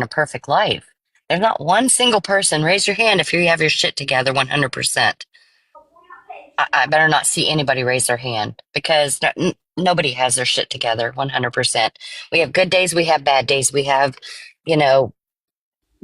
a perfect life. There's not one single person. Raise your hand if you have your shit together 100%. I better not see anybody raise their hand because nobody has their shit together 100%. We have good days, we have bad days, we have, you know,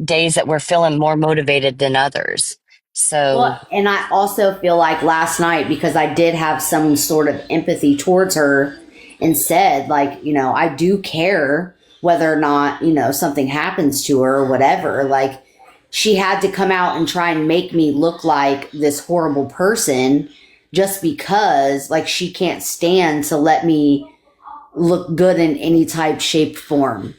days that we're feeling more motivated than others. So, Well, and I also feel like last night, because I did have some sort of empathy towards her and said, like, I do care whether or not, something happens to her or whatever. Like, she had to come out and try and make me look like this horrible person just because, like, she can't stand to let me look good in any type, shape, form.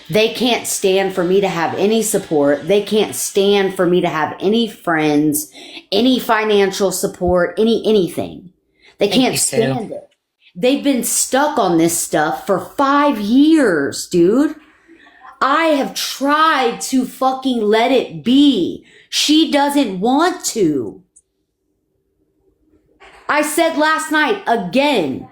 They can't stand for me to have any support. They can't stand for me to have any friends, any financial support, anything. They thank can't you, Sue. stand it. They've been stuck on this stuff for 5 years, dude. I have tried to fucking let it be. She doesn't want to. I said last night again,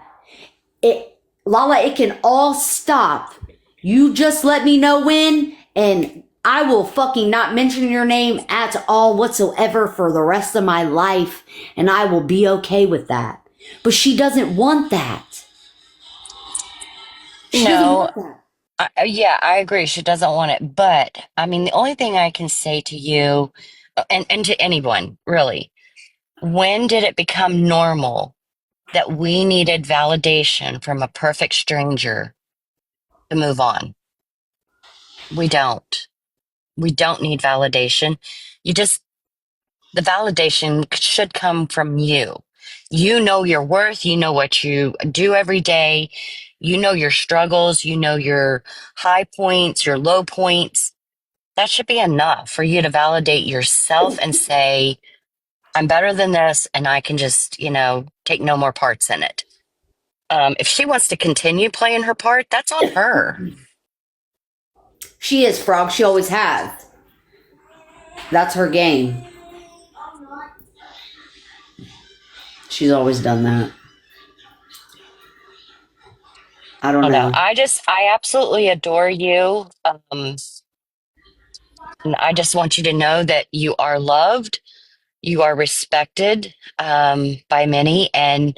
Lala, it can all stop. You just let me know when, and I will fucking not mention your name at all whatsoever for the rest of my life, and I will be okay with that. But she doesn't want that. She doesn't No, want that. yeah, I agree. She doesn't want it. But I mean, the only thing I can say to you and to anyone really, when did it become normal that we needed validation from a perfect stranger to move on? We don't. We don't need validation. You just, the validation should come from you. You know your worth. You know what you do every day. You know your struggles. You know your high points, your low points. That should be enough for you to validate yourself and say, I'm better than this and I can just, take no more parts in it. If she wants to continue playing her part, that's on her. She is, Frog. She always has. That's her game. She's always done that. I don't Oh no, know. I absolutely adore you. And I just want you to know that you are loved, you are respected by many. And,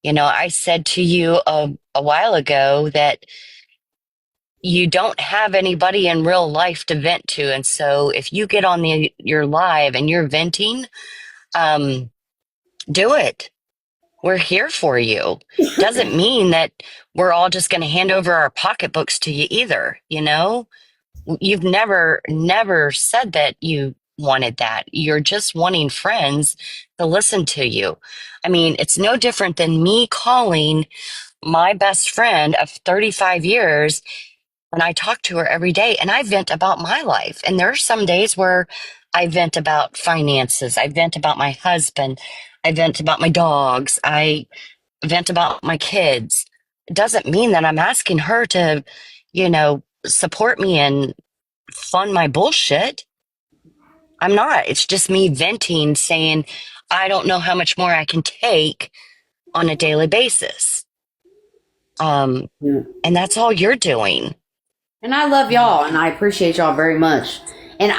I said to you a while ago that you don't have anybody in real life to vent to. And so if you get on your live and you're venting, um, do it. We're here for you. Doesn't mean that we're all just going to hand over our pocketbooks to you either. You've never said that you wanted that. You're just wanting friends to listen to you. I mean, it's no different than me calling my best friend of 35 years and I talk to her every day and I vent about my life. And there are some days where I vent about finances. I vent about my husband. I vent about my dogs. I vent about my kids. It doesn't mean that I'm asking her to, support me and fund my bullshit. I'm not. It's just me venting, saying, I don't know how much more I can take on a daily basis. Um, and that's all you're doing. And I love y'all and I appreciate y'all very much. And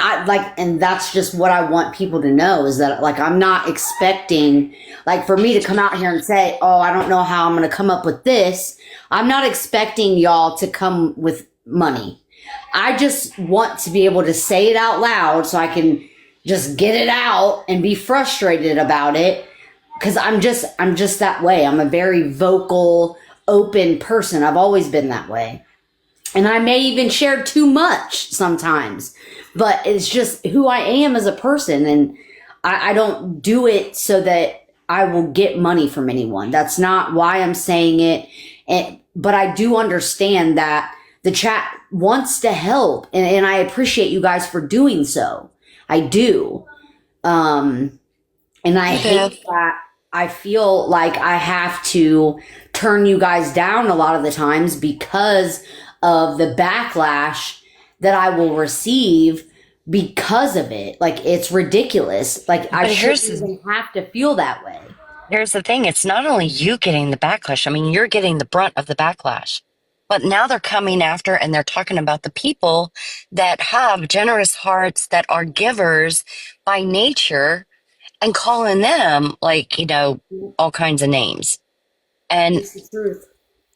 and that's just what I want people to know is that, like, I'm not expecting, like, for me to come out here and say, oh, I don't know how I'm going to come up with this. I'm not expecting y'all to come with money. I just want to be able to say it out loud so I can just get it out and be frustrated about it. Cause I'm just that way. I'm a very vocal, open person. I've always been that way. And I may even share too much sometimes, but it's just who I am as a person. And I don't do it so that I will get money from anyone. That's not why I'm saying it. But I do understand that the chat wants to help. And I appreciate you guys for doing so. I do. And I Yeah. hate that I feel like I have to turn you guys down a lot of the times because of the backlash that I will receive because of it. Like, it's ridiculous. Like, I But shouldn't even have to feel that way. here's the thing. It's not only you getting the backlash. I mean, you're getting the brunt of the backlash. But now they're coming after and they're talking about the people that have generous hearts, that are givers by nature, and calling them like, all kinds of names. And It's the truth.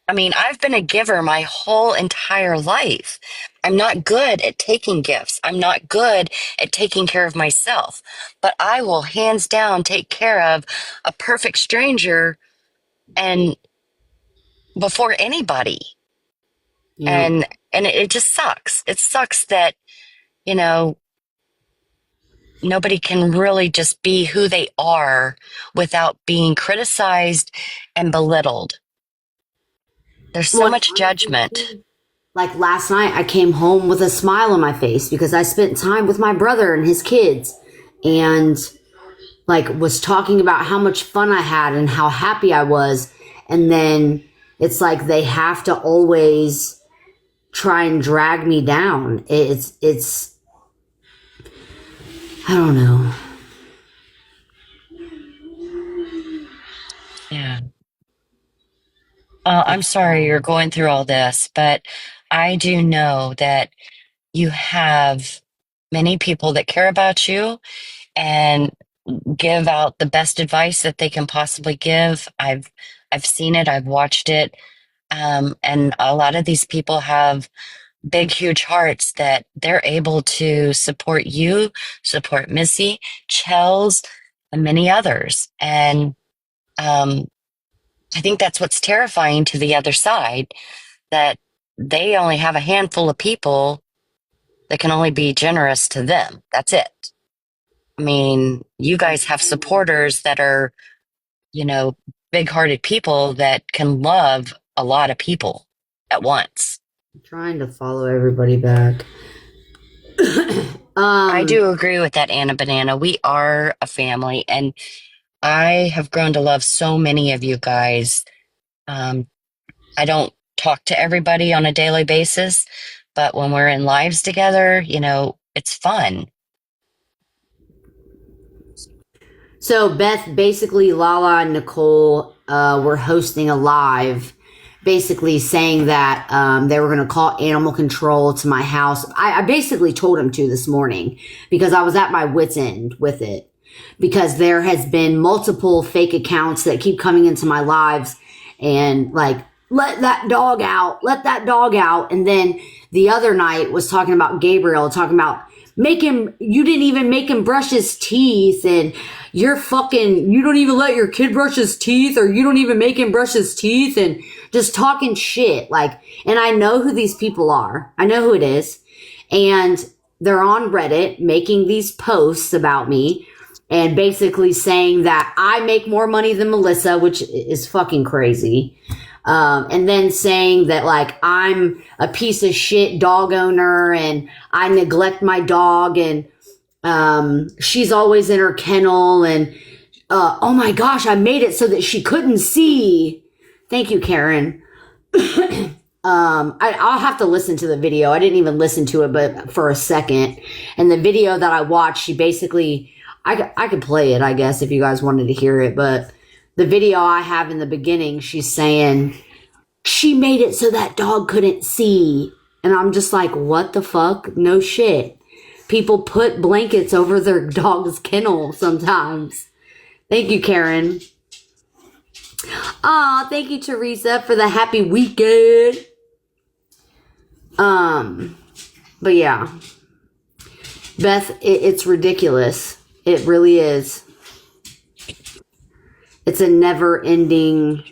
I mean, I've been a giver my whole entire life. I'm not good at taking gifts. I'm not good at taking care of myself, but I will hands down take care of a perfect stranger and before anybody. Yeah. And it just sucks. It sucks that, you know, nobody can really just be who they are without being criticized and belittled. There's so Well, much honestly, judgment. too, like last night, I came home with a smile on my face because I spent time with my brother and his kids, and like was talking about how much fun I had and how happy I was. And then it's like they have to always try and drag me down. It's I don't know. Yeah. I'm sorry you're going through all this, but I do know that you have many people that care about you and give out the best advice that they can possibly give. I've seen it, I've watched it. And a lot of these people have big, huge hearts that they're able to support you, support Missy, Chels, and many others. And um, I think that's what's terrifying to the other side, that they only have a handful of people that can only be generous to them. That's it. I mean, you guys have supporters that are, you know, big hearted people that can love a lot of people at once. I'm trying to follow everybody back. I um do agree with that, Anna Banana. We are a family, and I have grown to love so many of you guys. Um, I don't talk to everybody on a daily basis, but when we're in lives together, it's fun. So Beth, basically, Lala and Nicole were hosting a live, basically saying that they were going to call animal control to my house. I basically told them to this morning because I was at my wit's end with it, because there has been multiple fake accounts that keep coming into my lives and like, let that dog out, let that dog out. And then the other night was talking about Gabriel, talking about you didn't even make him brush his teeth, and you don't even let your kid brush his teeth, or you don't even make him brush his teeth, and just talking shit. Like, and I know who these people are. I know who it is. And they're on Reddit making these posts about me and basically saying that I make more money than Melissa, which is fucking crazy. And then saying that like I'm a piece of shit dog owner and I neglect my dog, and she's always in her kennel, and oh my gosh, I made it so that she couldn't see. Thank you, Karen. I'll have to listen to the video. I didn't even listen to it, but for a second. And the video that I watched, she basically, I could play it, I guess, if you guys wanted to hear it. But the video I have in the beginning, she's saying, she made it so that dog couldn't see. And I'm just like, what the fuck? No shit. People put blankets over their dog's kennel sometimes. Thank you, Karen. Aw, thank you, Teresa, for the happy weekend. But yeah, Beth, it's ridiculous. It really is. It's a never ending.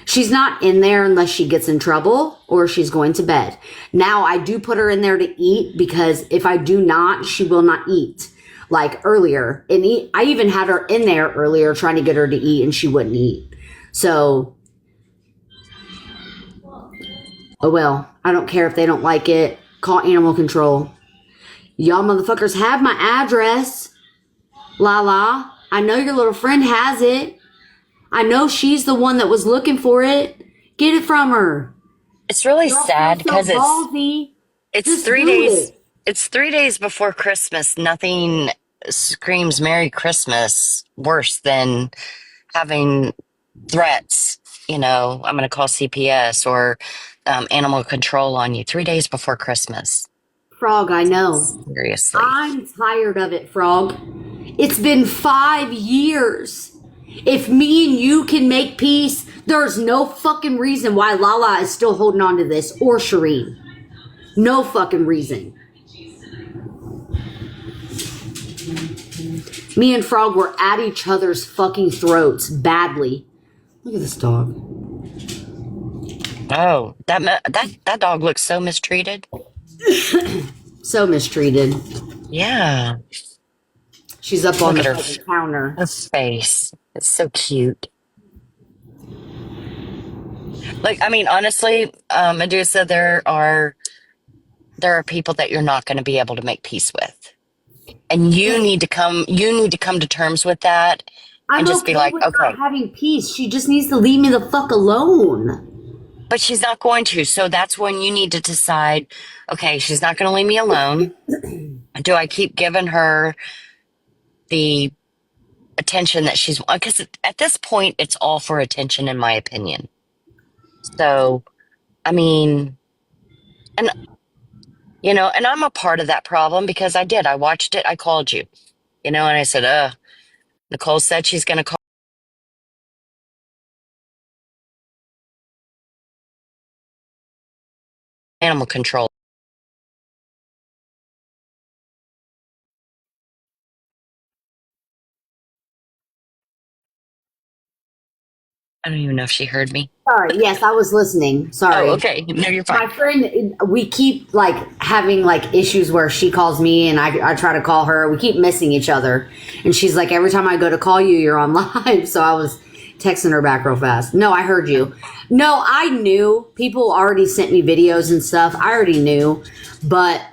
She's not in there unless she gets in trouble or she's going to bed. Now, I do put her in there to eat because if I do not, she will not eat. Like earlier, I even had her in there earlier trying to get her to eat, and she wouldn't eat. So, oh well, I don't care if they don't like it. Call animal control. Y'all motherfuckers have my address. La. I know your little friend has it. I know she's the one that was looking for it. Get it from her. It's really Y'all feel sad so because it's ballsy. it's Just three do days it. it's 3 days before Christmas. Nothing screams Merry Christmas worse than having threats, I'm going to call CPS or animal control on you 3 days before Christmas. Frog, I know. Seriously. I'm tired of it, Frog. It's been 5 years. If me and you can make peace, there's no fucking reason why Lala is still holding on to this, or Shireen. No fucking reason. Me and Frog were at each other's fucking throats badly. Look at this dog. Oh, that dog looks so mistreated. So mistreated. Yeah. She's up on Look the at her, fucking counter. her face. It's so cute. Like, I mean, honestly, Medusa, there are people that you're not going to be able to make peace with. And you need to come to terms with that and I'm just be okay like, with not okay, having peace. She just needs to leave me the fuck alone. but she's not going to. So that's when you need to decide, okay, she's not going to leave me alone. Do I keep giving her the attention that she's, because at this point, it's all for attention, in my opinion. So, I mean, and, and I'm a part of that problem because I watched it. I called you, and I said, Nicole said she's going to call animal control. I don't even know if she heard me. Sorry, yes, I was listening. Oh, Sorry. okay. No, you're fine. My friend, we keep like having like issues where she calls me and I try to call her. We keep missing each other. And she's like, every time I go to call you, you're on live. So I was texting her back real fast. No, I heard you. No, I knew. People already sent me videos and stuff. I already knew. But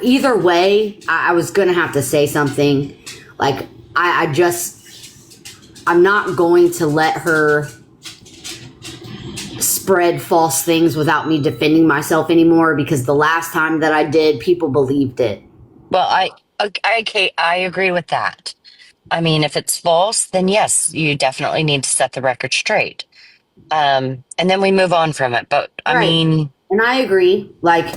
either way, I was going to have to say something. Like, I'm not going to let her spread false things without me defending myself anymore, because the last time that I did, people believed it. Well, I agree with that. I mean, if it's false, then yes, you definitely need to set the record straight. And then we move on from it. But I Right. mean, And I agree. Like,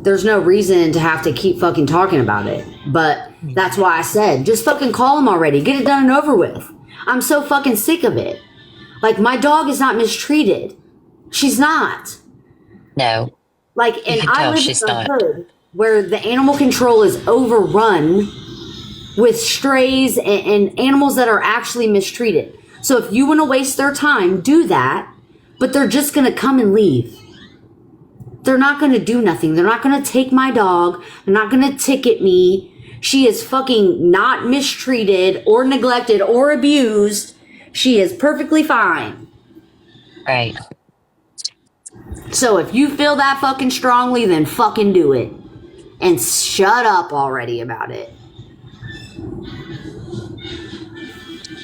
there's no reason to have to keep fucking talking about it. But that's why I said, just fucking call him already. Get it done and over with. I'm so fucking sick of it. Like, my dog is not mistreated. She's not. no, Like, you and can I tell live in she's a not. hood where the animal control is overrun with strays and animals that are actually mistreated. So if you want to waste their time, do that. But they're just going to come and leave. They're not going to do nothing. They're not going to take my dog. They're not going to ticket me. She is fucking not mistreated or neglected or abused. She is perfectly fine. Right. So if you feel that fucking strongly, then fucking do it. And shut up already about it.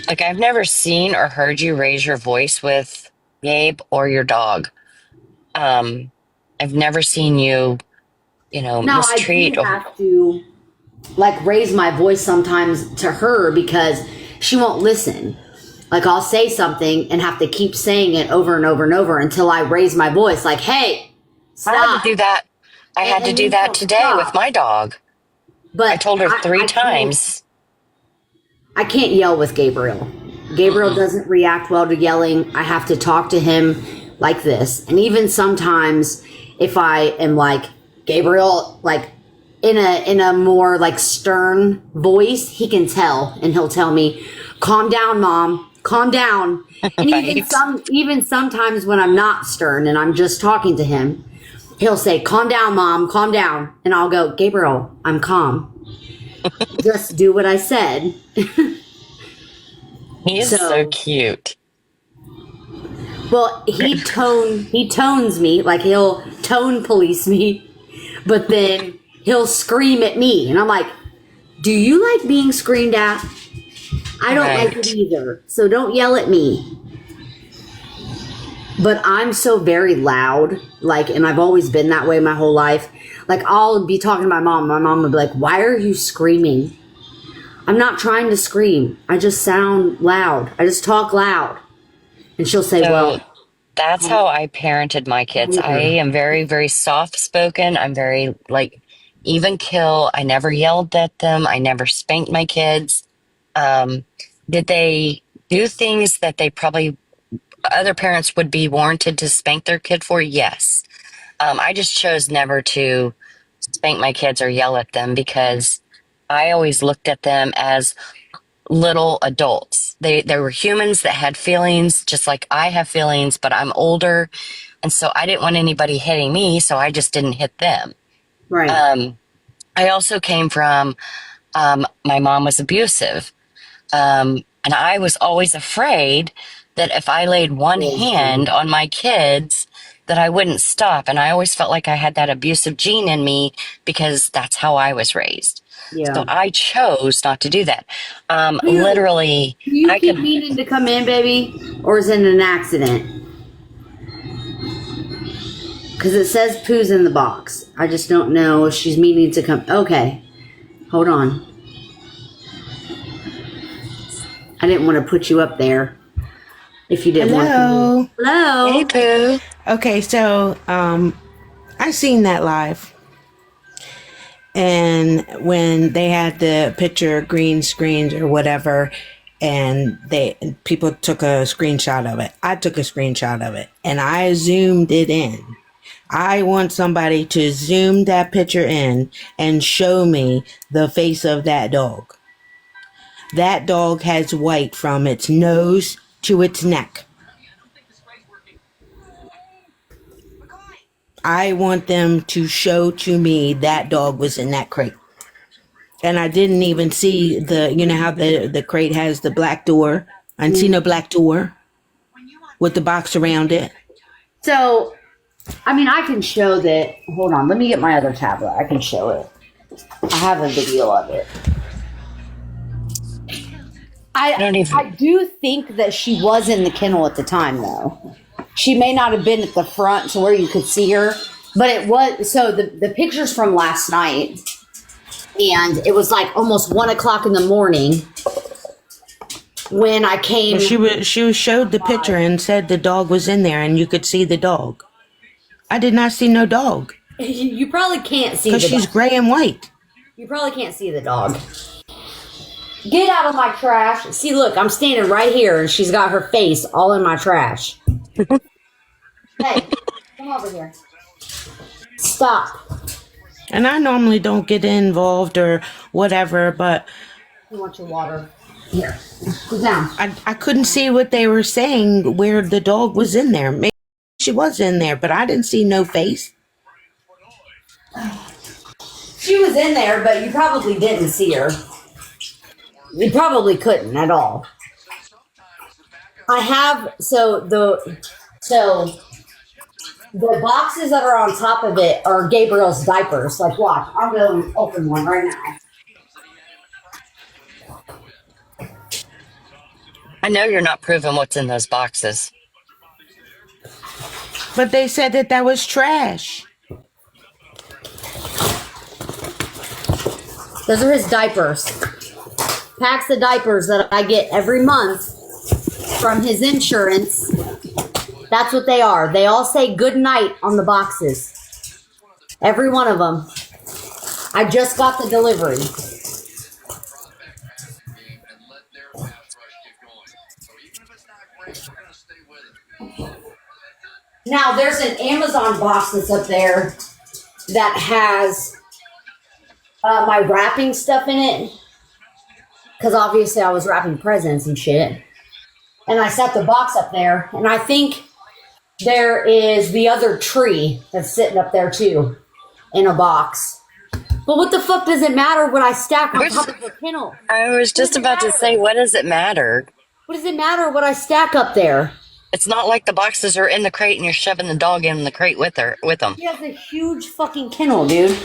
Like, I've never seen or heard you raise your voice with Gabe or your dog. I've never seen you, Now, I do mistreat or, have to like raise my voice sometimes to her because she won't listen. Like, I'll say something and have to keep saying it over and over and over until I raise my voice, like, hey, I had to stop. do that. I had to And do then that she'll today with stop. my dog. I But told her three I can't. times. I can't yell with Gabriel. Gabriel Mm-mm. doesn't react well to yelling. I have to talk to him like this. And even sometimes if I am like, Gabriel, like in a more like stern voice, he can tell and he'll tell me, calm down, mom, calm down. And Right. even sometimes when I'm not stern and I'm just talking to him, he'll say, calm down, mom, calm down. And I'll go, Gabriel, I'm calm. Just do what I said. He is so So, cute. well, he tones me, like he'll tone police me, but then he'll scream at me, and I'm like, "Do you like being screamed at? I don't like it Right. either. So don't yell at me." But I'm so very loud, like, and I've always been that way my whole life. Like, I'll be talking to my mom. My mom would be like, "Why are you screaming?" I'm not trying to scream. I just sound loud. I just talk loud. And she'll say, So well, that's how I parented my kids. I weird. am very, very soft spoken. I'm very like even kill. I never yelled at them. I never spanked my kids. Um, did they do things that they probably other parents would be warranted to spank their kid for? Yes. I just chose never to spank my kids or yell at them because I always looked at them as little adults. They were humans that had feelings just like I have feelings, but I'm older. And so I didn't want anybody hitting me, so I just didn't hit them. Right. Um, I also came from my mom was abusive. And I was always afraid that if I laid one hand on my kids, that I wouldn't stop. And I always felt like I had that abusive gene in me because that's how I was raised. So Yeah. I chose not to do that. Do Literally, you I keep could, meaning to come in, baby? Or is it an accident? Because it says poo's in the box. I just don't know if she's meaning to come. Okay. Hold on. I didn't want to put you up there if you didn't want to come in. Hello. hey, Hello. Pooh. Okay, so I seen that live, and when they had the picture green screens or whatever, and they people took a screenshot of it. I took a screenshot of it, and I zoomed it in. I want somebody to zoom that picture in and show me the face of that dog. That dog has white from its nose to its neck. I want them to show to me that dog was in that crate. And I didn't even see you know how the crate has the black door. I didn't see no black door with the box around it. So, I mean, I can show that. Hold on. Let me get my other tablet. I can show it. I have a video of it. I don't I even, do think that she was in the kennel at the time, though. She may not have been at the front to where you could see her, but it was. So the pictures from last night, and it was like almost 1 o'clock in the morning when I came. But she showed the picture and said the dog was in there and you could see the dog. I did not see no dog You probably can't see because the she's dog. gray and white. You probably can't see the dog. Get out of my trash. See, look, I'm standing right here and she's got her face all in my trash. Hey, come over here. Stop. And I normally don't get involved or whatever, but You want your water? Here. Go down. I couldn't see what they were saying where the dog was in there. Maybe she was in there, but I didn't see no face. She was in there, but you probably didn't see her. You probably couldn't at all. I have the boxes that are on top of it are Gabriel's diapers. Like, watch, I'm going to open one right now. I know you're not proving what's in those boxes. But they said that was trash. Those are his diapers. Packs of diapers that I get every month from his insurance. That's what they are. They all say good night on the boxes. Every one of them. I just got the delivery. Now, there's an Amazon box that's up there that has my wrapping stuff in it. Because obviously I was wrapping presents and shit. And I set the box up there. And I think there is the other tree that's sitting up there too in a box. But what the fuck does it matter what I stack on top of the kennel? I was just about to say, what does it matter? What does it matter what I stack up there? It's not like the boxes are in the crate and you're shoving the dog in the crate with them. She has a huge fucking kennel, dude.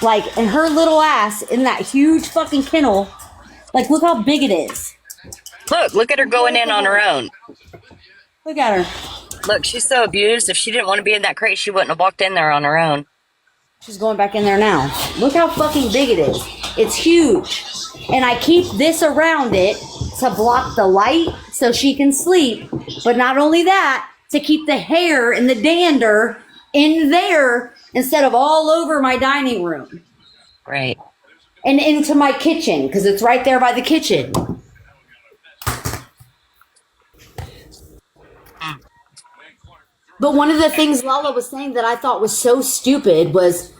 Like, and her little ass in that huge fucking kennel. Like, look how big it is. Look at her going in on her own. Look at her. Look, she's so abused. If she didn't want to be in that crate, she wouldn't have walked in there on her own. She's going back in there now. Look how fucking big it is. It's huge. And I keep this around it to block the light so she can sleep. But not only that, to keep the hair and the dander in there instead of all over my dining room Right. and into my kitchen because it's right there by the kitchen. But one of the things Lala was saying that I thought was so stupid was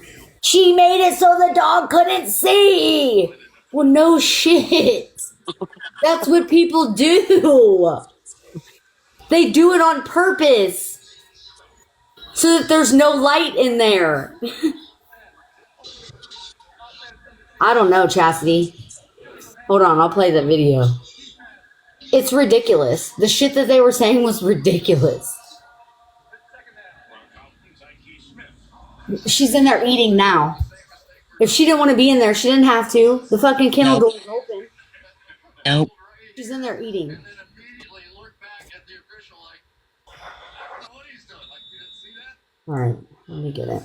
she made it so the dog couldn't see. Well, no shit. That's what people do. They do it on purpose so that there's no light in there. I don't know, Chastity. Hold on, I'll play the video. It's ridiculous. The shit that they were saying was ridiculous. She's in there eating now. If she didn't want to be in there, she didn't have to. The fucking kennel Nope. door was open. Nope. She's in there eating. All right, let me get it.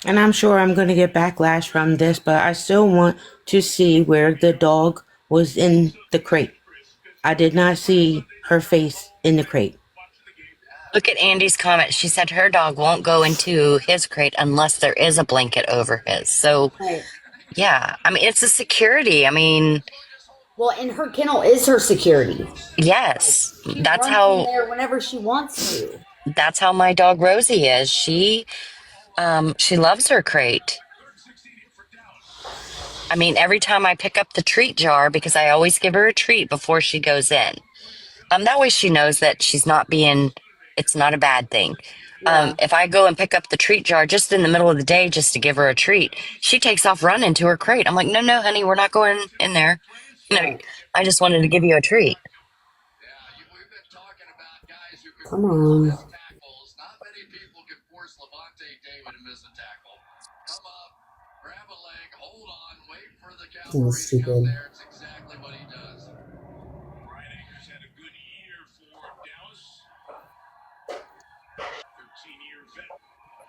And I'm sure I'm going to get backlash from this, but I still want to see where the dog was in the crate. I did not see her face in the crate. Look at Andy's comment. She said her dog won't go into his crate unless there is a blanket over his. So, Right. yeah. I mean, it's a security. I mean, Well, and her kennel is her security. yes. She runs in there whenever she wants to. That's how my dog Rosie is. She loves her crate. I mean, every time I pick up the treat jar, because I always give her a treat before she goes in. That way she knows that it's not a bad thing. Yeah. If I go and pick up the treat jar just in the middle of the day just to give her a treat, she takes off running to her crate. I'm like, no, no, honey, we're not going in there. No, Right. I just wanted to give you a treat. Come on. This is stupid.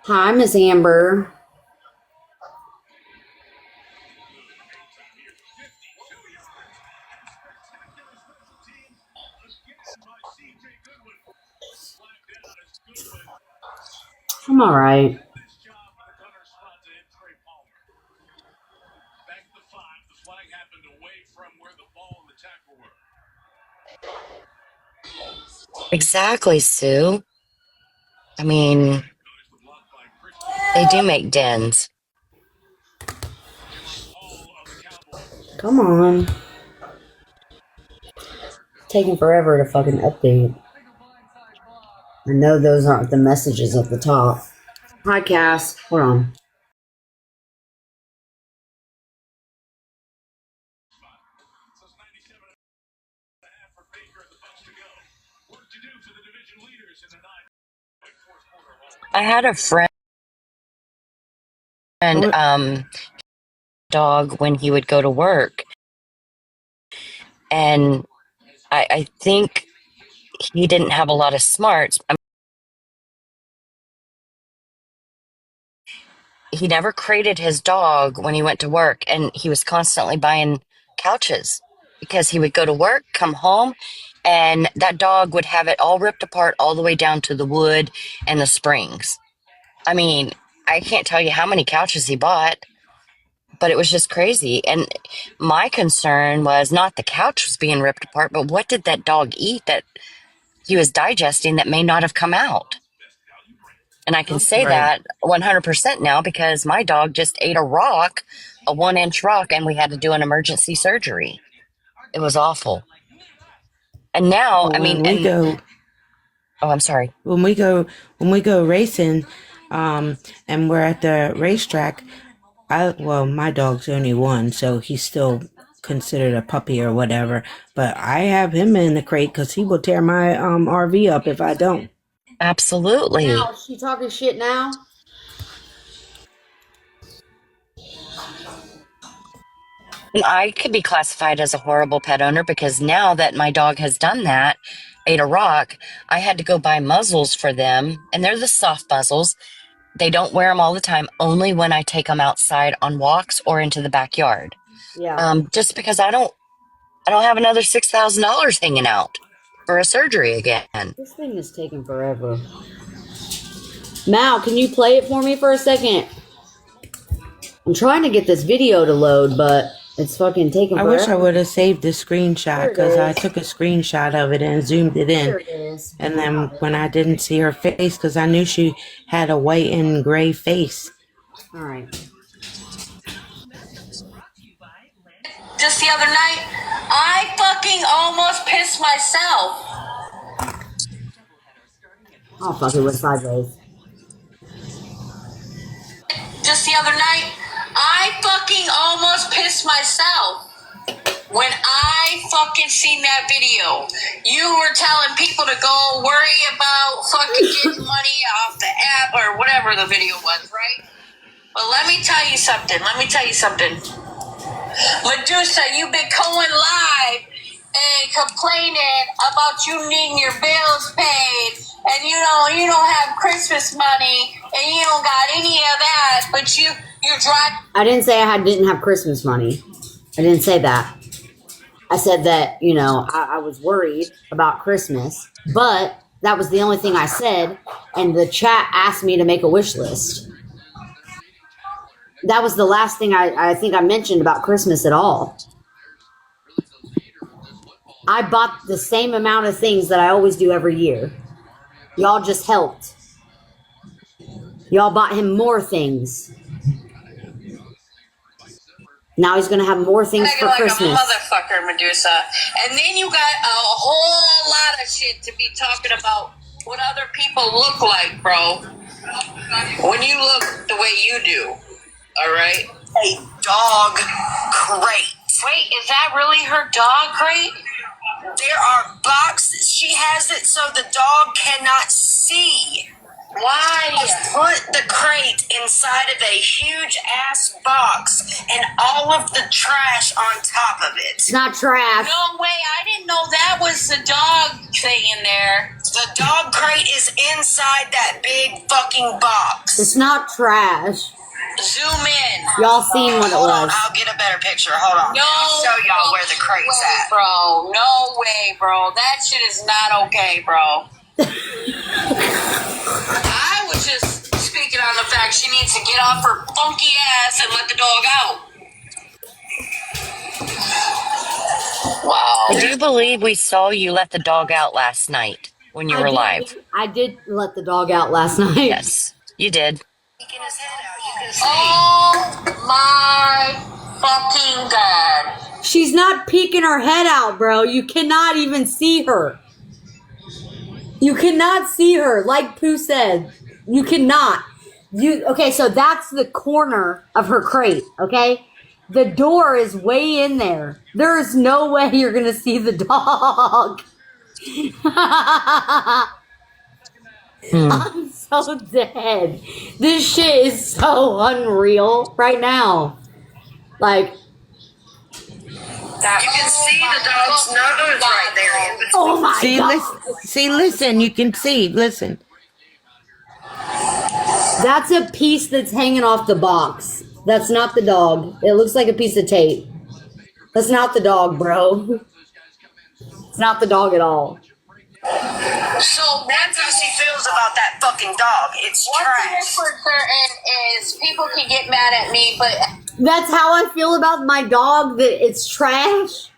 Hi, Miss Amber. I'm all right. Exactly, Sue. I mean, they do make dens. Come on. Taking forever to fucking update. I know those aren't the messages at the top. Hi, Cass. Hold on. I had a friend, What? dog when he would go to work, and I think he didn't have a lot of smarts. He never crated his dog when he went to work, and he was constantly buying couches because he would go to work, come home, and that dog would have it all ripped apart all the way down to the wood and the springs. I mean, I can't tell you how many couches he bought, but it was just crazy. And my concern was not the couch was being ripped apart, but what did that dog eat that he was digesting that may not have come out? And I can say Right. that 100% now because my dog just ate a rock, a 1 inch rock, and we had to do an emergency surgery. It was awful. And now, I mean, When we go oh, I'm sorry. when we go when we go racing, and we're at the racetrack, my dog's only one, so he's still considered a puppy or whatever. But I have him in the crate because he will tear my RV up if I don't. Absolutely. Now, she talking shit now? I could be classified as a horrible pet owner because now that my dog has done that, ate a rock, I had to go buy muzzles for them, and they're the soft muzzles. They don't wear them all the time, only when I take them outside on walks or into the backyard. Yeah. Just because I don't have another $6,000 hanging out for a surgery again. This thing is taking forever. Mal, can you play it for me for a second? I'm trying to get this video to load, but it's fucking taking I forever. wish I would have saved the screenshot because I took a screenshot of it and zoomed it in. Here it is. And then when I didn't see her face, because I knew she had a white and gray face. All right. Just the other night, I fucking almost pissed myself. Oh, fuck, it went sideways. Just the other night, I fucking almost pissed myself. When I fucking seen that video, you were telling people to go worry about fucking getting money off the app or whatever the video was, right? But let me tell you something. Medusa, you've been going live and complaining about you needing your bills paid, and you don't have Christmas money, and you don't got any of that, but you're driving. I didn't say I didn't have Christmas money. I didn't say that. I said that, I was worried about Christmas, but that was the only thing I said, and the chat asked me to make a wish list. That was the last thing I think I mentioned about Christmas at all. I bought the same amount of things that I always do every year. Y'all just helped. Y'all bought him more things. Now he's going to have more things for like Christmas. A motherfucker, Medusa. And then you got a whole lot of shit to be talking about what other people look like, bro. When you look the way you do, all right? A dog crate. Wait, is that really her dog crate? There are boxes. She has it so the dog cannot see. Why? Put the crate inside of a huge ass box and all of the trash on top of it. It's not trash. No way, I didn't know that was the dog thing in there. The dog crate is inside that big fucking box. It's not trash. Zoom in. Y'all seen what it Hold was. on, I'll get a better picture. Hold on. No, I'll show y'all where the crate's at. Bro, no way, bro. That shit is not okay, bro. I was just speaking on the fact she needs to get off her funky ass and let the dog out. Wow. I do believe we saw you let the dog out last night when you were live. I did let the dog out last night. Yes, you did. Oh my fucking god. She's not peeking her head out, bro. You cannot even see her. You cannot see her, like Pooh said. You cannot. Okay, so that's the corner of her crate, okay? The door is way in there. There is no way you're going to see the dog. I'm so dead. This shit is so unreal right now. Like, you can see the dog's nose right there in between. oh my See, God. listen, you can see, listen. That's a piece that's hanging off the box. That's not the dog. It looks like a piece of tape. That's not the dog, bro. It's not the dog at all. So that's how she feels about that fucking dog. It's trash. What's certain is people can get mad at me, but That's how I feel about my dog, that it's trash?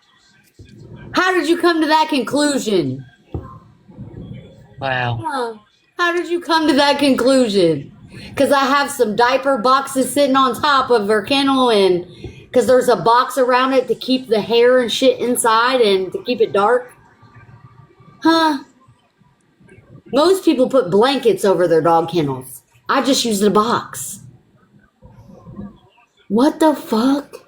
How did you come to that conclusion? Wow. Huh. How did you come to that conclusion? Because I have some diaper boxes sitting on top of her kennel, and because there's a box around it to keep the hair and shit inside and to keep it dark. Huh? Most people put blankets over their dog kennels. I just used a box. What the fuck?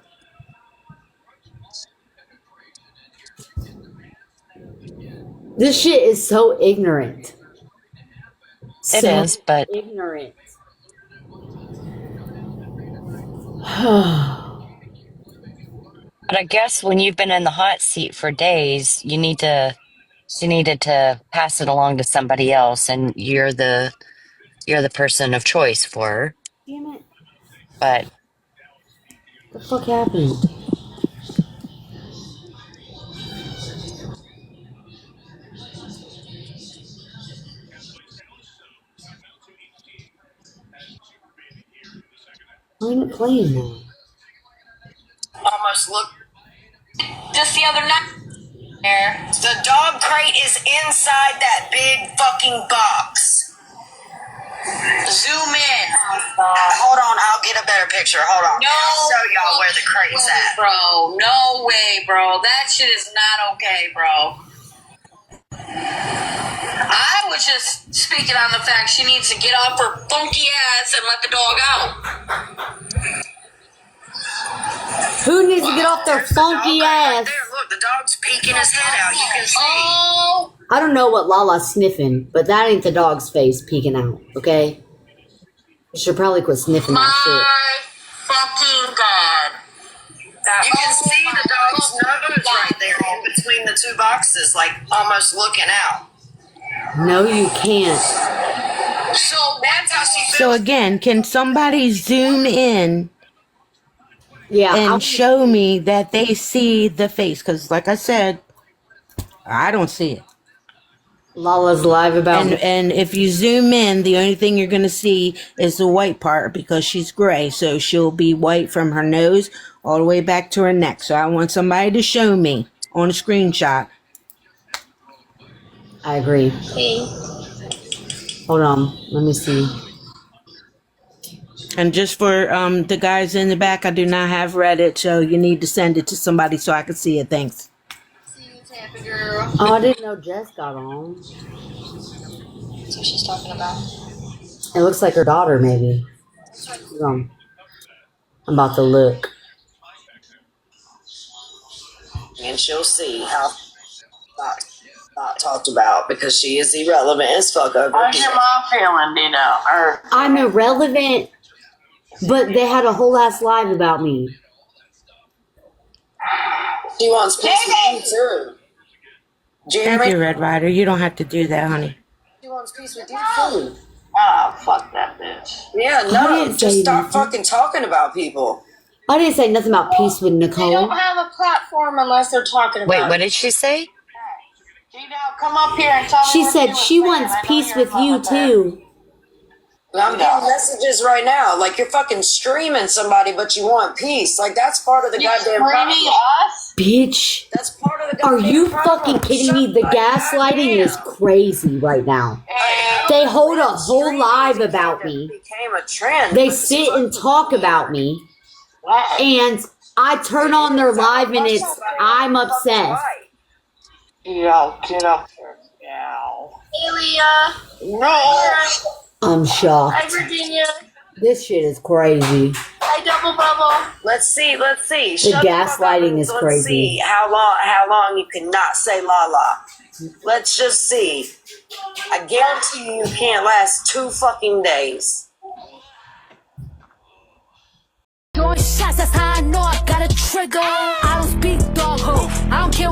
This shit is so ignorant. It is, but ignorant. But I guess when you've been in the hot seat for days, she needed to pass it along to somebody else, and you're the person of choice for her. Damn it. But What the fuck happened? Why ain't it playing now? Almost look. Just the other night. There. The dog crate is inside that big fucking box. Zoom in. Hold on, I'll get a better picture. Hold on. No. I'll show y'all where the crate's at. Bro, no way, bro. That shit is not okay, bro. I was just speaking on the fact she needs to get off her funky ass and let the dog out. Who needs to get off their funky ass? There, look, the dog's peeking his head out. You can see. Oh. I don't know what Lala's sniffing, but that ain't the dog's face peeking out, okay? You should probably quit sniffing that shit. Fucking God. You can see the dog's nose right there in between the two boxes, like almost looking out. No, you can't. So that's how she feels. So again, can somebody zoom in Yeah, and show me that they see the face? Because like I said, I don't see it. Lala's live about And if you zoom in, the only thing you're going to see is the white part because she's gray. So she'll be white from her nose all the way back to her neck. So I want somebody to show me on a screenshot. I agree. Hold on, let me see. And just for the guys in the back, I do not have Reddit, so you need to send it to somebody so I can see it. Thanks. See you, Tampa girl. Oh, I didn't know Jess got on. That's what she's talking about. It looks like her daughter, maybe. Hold on. I'm about to look. And she'll see how not talked about because she is irrelevant as fuck over How's here. your mom feeling, Dino? Or I'm irrelevant, but they had a whole ass live about me. She wants peace with you too. Thank Jeremy, you, Red Rider. You don't have to do that, honey. she wants peace with you too. oh, fuck that bitch. Yeah, I no, didn't just say stop nothing. fucking talking about people. I didn't say nothing about peace with They Nicole. don't have a platform unless they're talking about wait, it. what did she say? Dino, come up here and tell me She what said you she were saying. wants I know peace you're with in love you with her. too. I'm getting messages right now. Like you're fucking streaming somebody, but you want peace. Like that's part of the You goddamn screaming problem. us? Bitch. That's part of the Are goddamn you problem. fucking kidding me? The gaslighting is crazy right now. And They hold a whole live about me. Became a trend. They sit and talk about me, what? and I turn on their live and it's I'm obsessed. Yo, get up here now. Alia. No. I'm shocked. Hi, Virginia. This shit is crazy. Hi, Double Bubble. Let's see. The Shut fuck up gaslighting and is let's crazy. see how long you cannot say la la. Let's just see. I guarantee you can't last 2 fucking days. Throwing shots, that's how I know I got a trigger. I don't speak dog ho. I don't care when